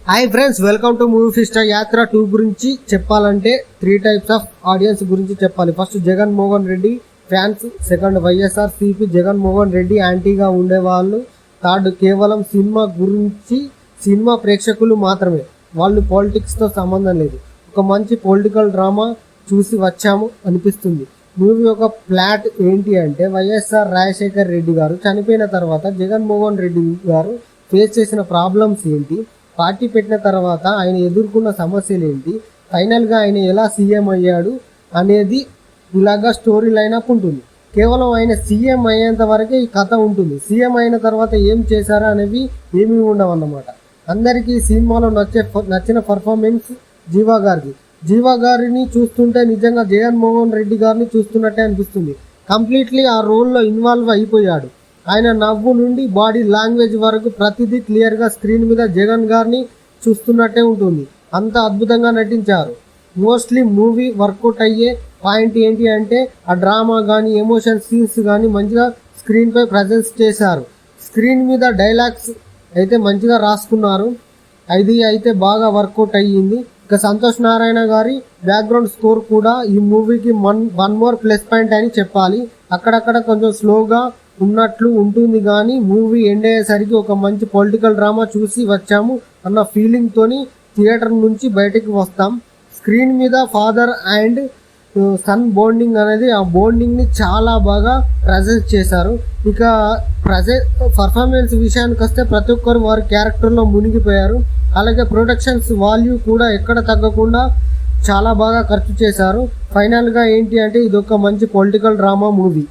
Hi friends, welcome to movie ఫిస్టా. యాత్ర 2 గురించి చెప్పాలంటే 3 టైప్స్ ఆఫ్ ఆడియన్స్ గురించి చెప్పాలి. First Jaganmohan Reddy fans, second YSR CP Jaganmohan Reddy యాంటీగా ఉండేవాళ్ళు, థర్డ్ కేవలం సినిమా గురించి సినిమా ప్రేక్షకులు మాత్రమే, వాళ్ళు పాలిటిక్స్తో సంబంధం లేదు. ఒక మంచి పొలిటికల్ డ్రామా చూసి వచ్చాము అనిపిస్తుంది. మూవీ ఒక ప్లాట్ ఏంటి అంటే, వైఎస్ఆర్ రాజశేఖర్ రెడ్డి గారు చనిపోయిన తర్వాత జగన్మోహన్ రెడ్డి గారు ఫేస్ చేసిన ప్రాబ్లమ్స్ ఏంటి, పార్టీ పెట్టిన తర్వాత ఆయన ఎదుర్కొన్న సమస్యలు ఏంటి, ఫైనల్గా ఆయన ఎలా సీఎం అయ్యాడు అనేది ఇలాగా స్టోరీ లైనప్ ఉంటుంది. కేవలం ఆయన సీఎం అయ్యేంత వరకే ఈ కథ ఉంటుంది. సీఎం అయిన తర్వాత ఏం చేశారా అనేవి ఏమీ ఉండవన్నమాట. అందరికీ సినిమాలో నచ్చిన పర్ఫార్మెన్స్ జీవా గారిని చూస్తుంటే నిజంగా జగన్మోహన్ రెడ్డి గారిని చూస్తున్నట్టే అనిపిస్తుంది. కంప్లీట్లీ ఆ రోల్లో ఇన్వాల్వ్ అయిపోయాడు. ఆయన నవ్వు నుండి బాడీ లాంగ్వేజ్ వరకు ప్రతిదీ క్లియర్గా స్క్రీన్ మీద జగన్ గారిని చూస్తున్నట్టే ఉంటుంది. అంత అద్భుతంగా నటించారు. మోస్ట్లీ మూవీ వర్కౌట్ అయ్యే పాయింట్ ఏంటి అంటే, ఆ డ్రామా కానీ ఎమోషన్ సీన్స్ కానీ మంచిగా స్క్రీన్పై ప్రజెన్స్ చేశారు. స్క్రీన్ మీద డైలాగ్స్ అయితే మంచిగా రాసుకున్నారు. ఇది అయితే బాగా వర్కౌట్ అయ్యింది. ఇక సంతోష్ నారాయణ గారి బ్యాక్గ్రౌండ్ స్కోర్ కూడా ఈ మూవీకి వన్ మోర్ ప్లస్ పాయింట్ అని చెప్పాలి. అక్కడక్కడ కొంచెం స్లోగా ఉన్నట్లు ఉంటుంది, కానీ మూవీ ఎండ్ అయ్యేసరికి ఒక మంచి పొలిటికల్ డ్రామా చూసి వచ్చాము అన్న ఫీలింగ్తోని థియేటర్ నుంచి బయటకు వస్తాం. స్క్రీన్ మీద ఫాదర్ అండ్ సన్ బాండింగ్ అనేది, ఆ బాండింగ్ని చాలా బాగా ప్రజెంట్ చేశారు. ఇక పర్ఫార్మెన్స్ విషయానికి వస్తే ప్రతి ఒక్కరు వారి క్యారెక్టర్లో మునిగిపోయారు. అలాగే ప్రొడక్షన్స్ వాల్యూ కూడా ఎక్కడ తగ్గకుండా చాలా బాగా ఖర్చు చేశారు. ఫైనల్గా ఏంటి అంటే, ఇది ఒక మంచి పొలిటికల్ డ్రామా మూవీ.